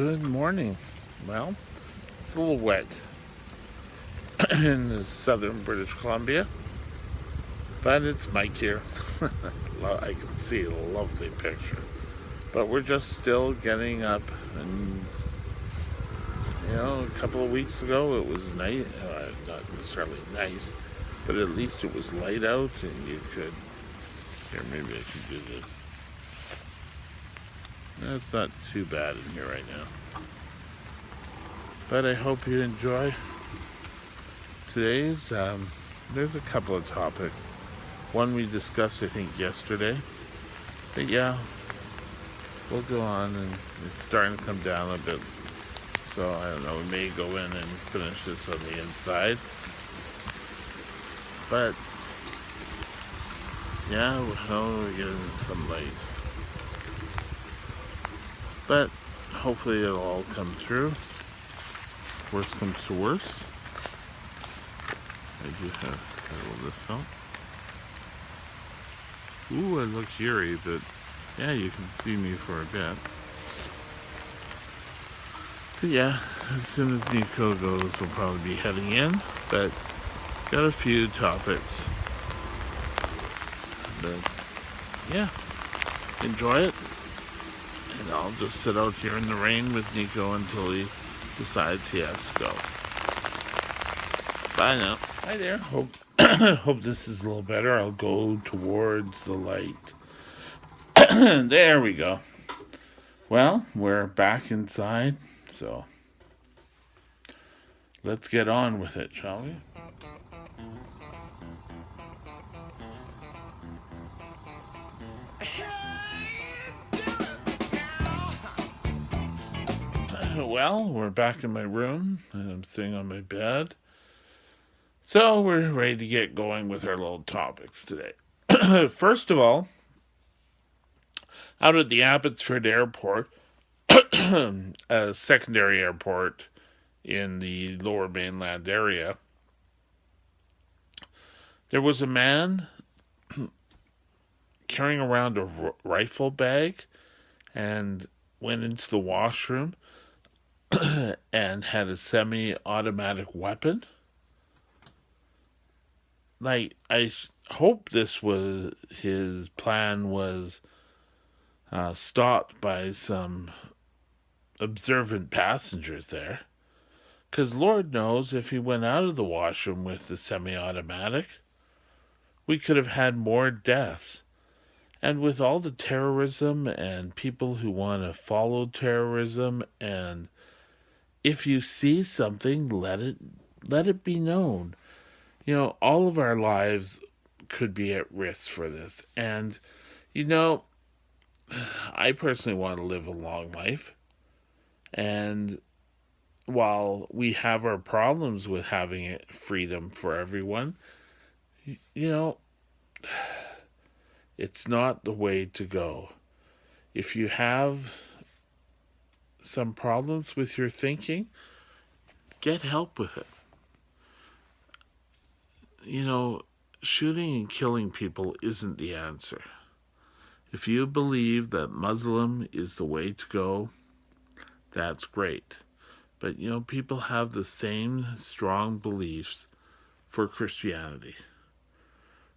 Good morning. Well, it's a little wet in southern British Columbia, but it's Mike here. I can see a lovely picture. But we're just still getting up, and a couple of weeks ago it was nice, not necessarily nice, but at least it was light out, and you could. Here, maybe I can do this. No, it's not too bad in here right now. But I hope you enjoy today's. There's a couple of topics. One we discussed, I think, yesterday. But yeah, we'll go on, and it's starting to come down a bit. So I don't know, we may go in and finish this on the inside. But yeah, we're getting some light. But hopefully it'll all come through. Worst comes to worst. I do have a little this out. Ooh, I look eerie, but yeah, you can see me for a bit. But yeah, as soon as Nico goes, we'll probably be heading in. But got a few topics. But yeah, enjoy it. And I'll just sit out here in the rain with Nico until he decides he has to go. Bye now. Hi there. Hope this is a little better. I'll go towards the light. There we go. Well, we're back inside, so let's get on with it, shall we? Well, we're back in my room, and I'm sitting on my bed. So we're ready to get going with our little topics today. First of all, out at the Abbotsford Airport, a secondary airport in the lower mainland area, there was a man carrying around a rifle bag and went into the washroom and had a semi-automatic weapon. Like, I hope this was his plan was stopped by some observant passengers there. Because Lord knows if he went out of the washroom with the semi-automatic, we could have had more deaths. And with all the terrorism and people who want to follow terrorism, and if you see something, let it be known. All of our lives could be at risk for this. And I personally want to live a long life. And while we have our problems with having freedom for everyone, you know, it's not the way to go. If you have some problems with your thinking, get help with it. Shooting and killing people isn't the answer. If you believe that Muslim is the way to go, that's great. But, people have the same strong beliefs for Christianity.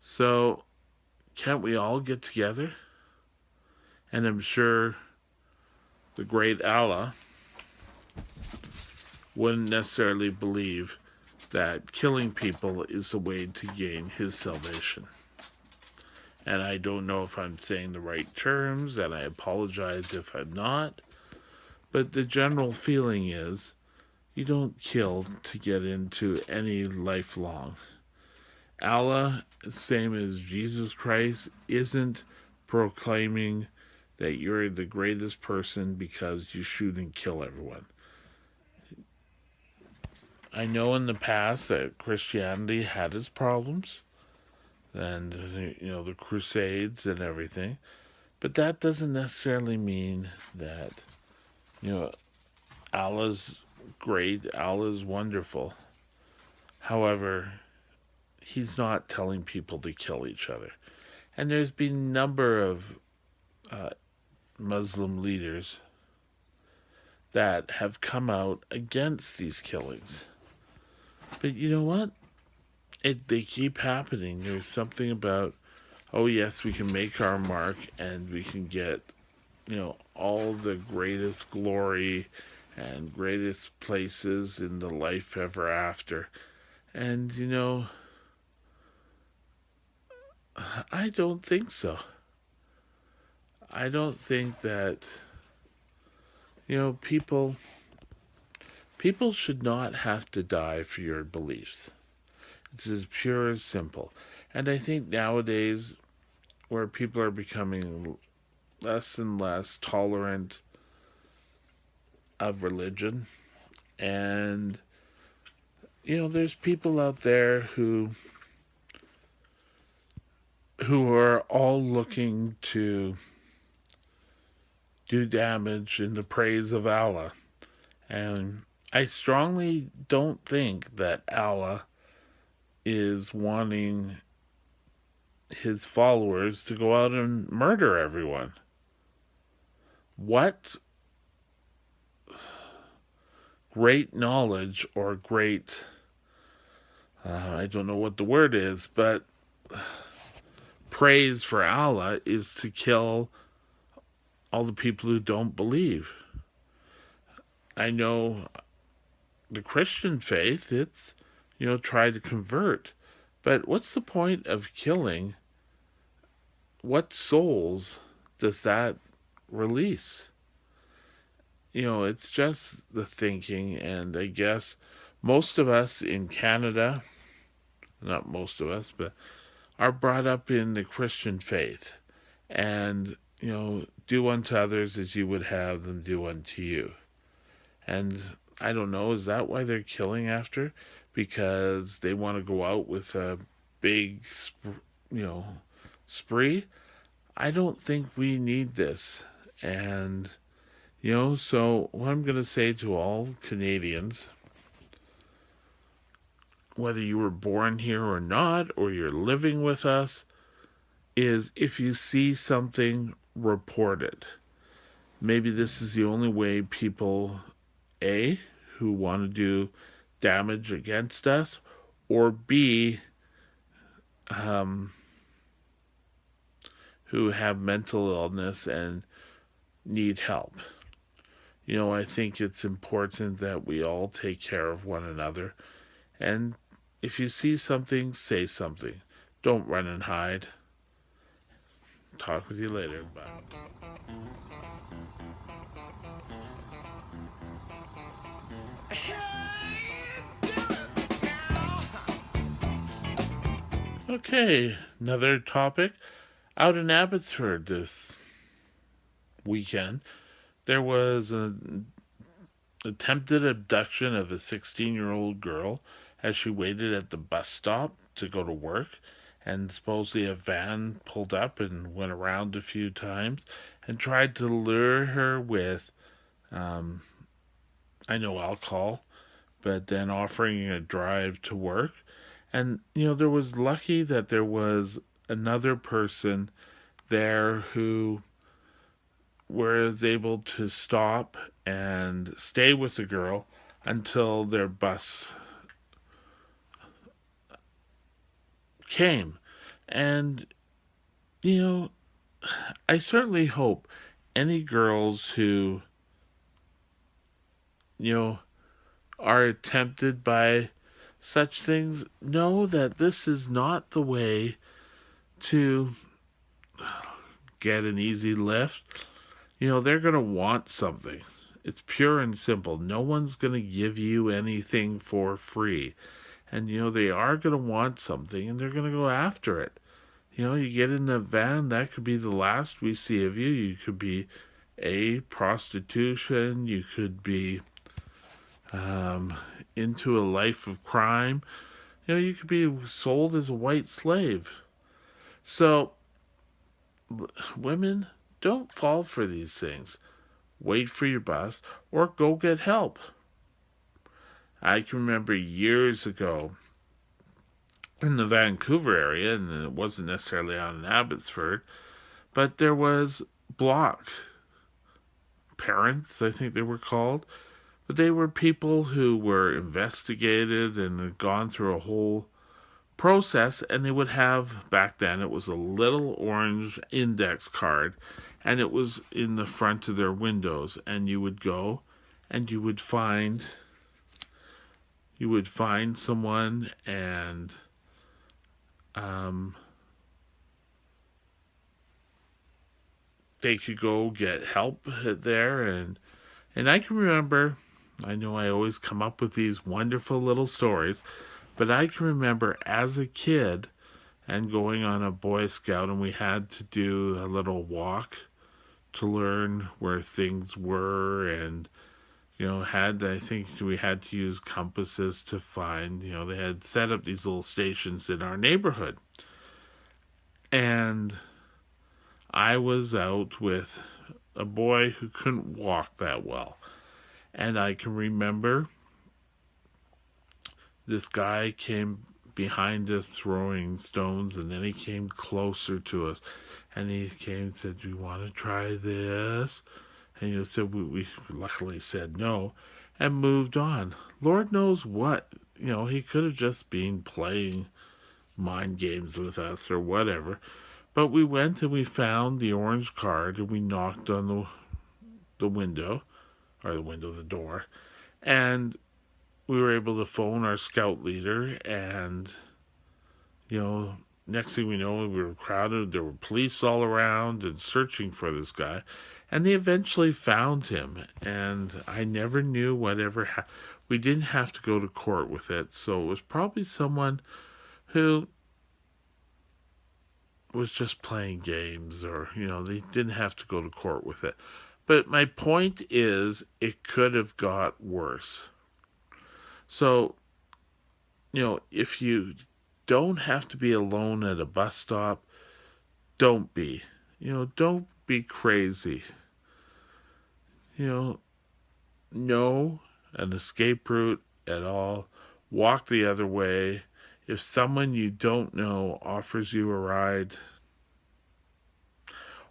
So, can't we all get together? And I'm sure the great Allah wouldn't necessarily believe that killing people is the way to gain his salvation. And I don't know if I'm saying the right terms, and I apologize if I'm not. But the general feeling is you don't kill to get into any lifelong. Allah, same as Jesus Christ, isn't proclaiming that you're the greatest person because you shoot and kill everyone. I know in the past that Christianity had its problems, and the Crusades and everything, but that doesn't necessarily mean that Allah's great, Allah's wonderful. However, he's not telling people to kill each other. And there's been a number of Muslim leaders that have come out against these killings. But you know what? They keep happening. There's something about, oh yes, we can make our mark and we can get, all the greatest glory and greatest places in the life ever after. And I don't think so. I don't think that people should not have to die for your beliefs. It's as pure as simple. And I think nowadays, where people are becoming less and less tolerant of religion, and there's people out there who are all looking to do damage in the praise of Allah. And I strongly don't think that Allah is wanting his followers to go out and murder everyone. What great knowledge or great, I don't know what the word is, but praise for Allah is to kill all the people who don't believe. I know the Christian faith, it's, try to convert. But what's the point of killing? What souls does that release? It's just the thinking, and I guess most of us in Canada, not most of us, but are brought up in the Christian faith. And, do unto others as you would have them do unto you. And I don't know, is that why they're killing after? Because they want to go out with a big, spree? I don't think we need this. And, so what I'm going to say to all Canadians, whether you were born here or not, or you're living with us, is if you see something, report it. Maybe this is the only way people, A, who want to do damage against us, or B, who have mental illness and need help. I think it's important that we all take care of one another. And if you see something, say something. Don't run and hide. Talk with you later. Bye. Okay, another topic. Out in Abbotsford this weekend, there was an attempted abduction of a 16-year-old girl as she waited at the bus stop to go to work. And supposedly a van pulled up and went around a few times and tried to lure her with, I know, alcohol, but then offering a drive to work. And, there was lucky that there was another person there who was able to stop and stay with the girl until their bus came. And, I certainly hope any girls who, are tempted by such things know that this is not the way to get an easy lift. They're going to want something. It's pure and simple. No one's going to give you anything for free. And, they are going to want something and they're going to go after it. You get in the van, that could be the last we see of you. You could be prostitution. You could be into a life of crime. You could be sold as a white slave. So, women, don't fall for these things. Wait for your bus or go get help. I can remember years ago in the Vancouver area, and it wasn't necessarily on Abbotsford, but there was parents, I think they were called. But they were people who were investigated and had gone through a whole process, and they would have, back then it was a little orange index card, and it was in the front of their windows, and you would go and you would find someone, and um, they could go get help there. And I can remember, I know I always come up with these wonderful little stories, but I can remember as a kid and going on a Boy Scout, and we had to do a little walk to learn where things were, and had, I think we had to use compasses to find, they had set up these little stations in our neighborhood. And I was out with a boy who couldn't walk that well. And I can remember this guy came behind us throwing stones, and then he came closer to us. And he came and said, "Do you want to try this?" And said, we luckily said no and moved on. Lord knows what. He could have just been playing mind games with us or whatever. But we went and we found the orange card, and we knocked on the window, or the door, and we were able to phone our scout leader. And next thing we know, we were crowded. There were police all around and searching for this guy. And they eventually found him. And I never knew whatever happened. We didn't have to go to court with it. So it was probably someone who was just playing games, or, they didn't have to go to court with it. But my point is, it could have got worse. So, if you don't have to be alone at a bus stop, don't be. Don't be crazy. Know an escape route at all. Walk the other way. If someone you don't know offers you a ride,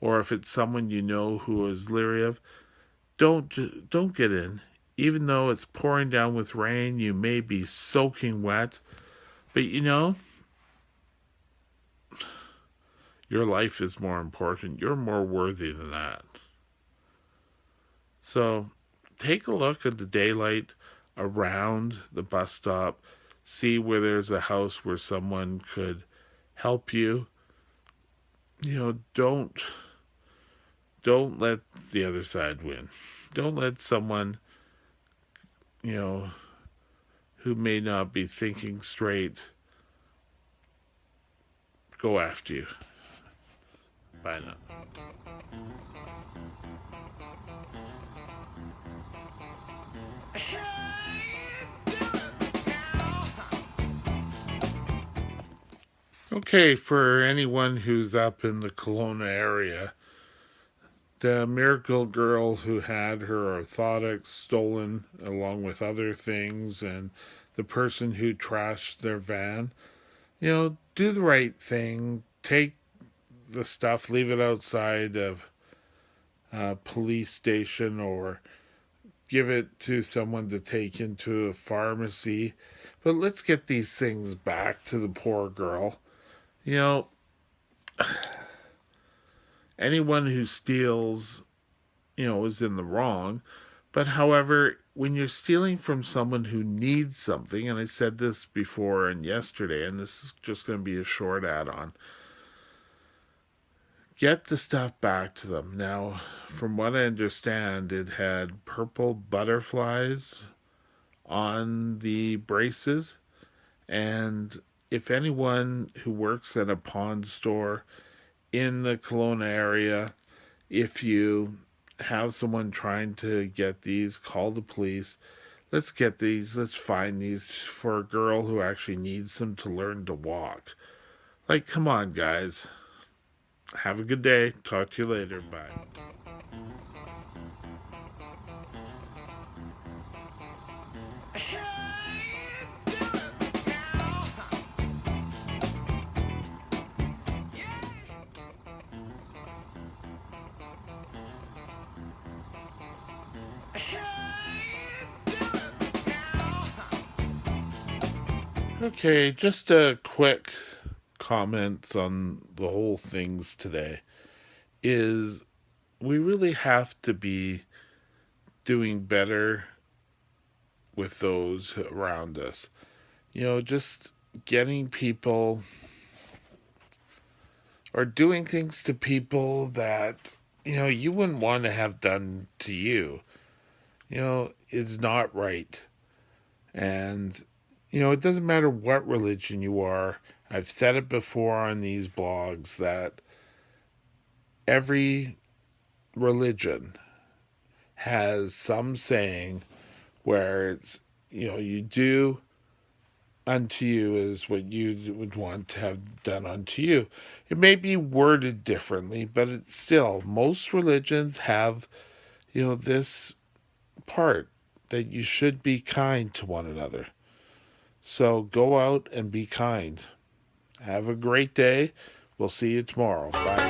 or if it's someone you know who is leery of, don't get in. Even though it's pouring down with rain, you may be soaking wet, but your life is more important. You're more worthy than that. So take a look at the daylight around the bus stop. See where there's a house where someone could help you. Don't let the other side win. Don't let someone, who may not be thinking straight, go after you. Bye now. Okay, for anyone who's up in the Kelowna area, the miracle girl who had her orthotics stolen along with other things, and the person who trashed their van, do the right thing. Take the stuff, leave it outside of a police station, or give it to someone to take into a pharmacy. But let's get these things back to the poor girl. Anyone who steals, is in the wrong. But however, when you're stealing from someone who needs something, and I said this before and yesterday, and this is just going to be a short add-on, get the stuff back to them. Now, from what I understand, it had purple butterflies on the braces, and if anyone who works at a pawn store in the Kelowna area, if you have someone trying to get these, call the police. Let's get these, let's find these for a girl who actually needs them to learn to walk. Like, come on, guys. Have a good day. Talk to you later. Bye. Okay, just a quick comments on the whole things today is we really have to be doing better with those around us. Just getting people or doing things to people that you wouldn't want to have done to you. Is not right. And it doesn't matter what religion you are. I've said it before on these blogs that every religion has some saying where it's, you do unto you is what you would want to have done unto you. It may be worded differently, but it's still, most religions have, this part that you should be kind to one another. So go out and be kind. Have a great day. We'll see you tomorrow. Bye.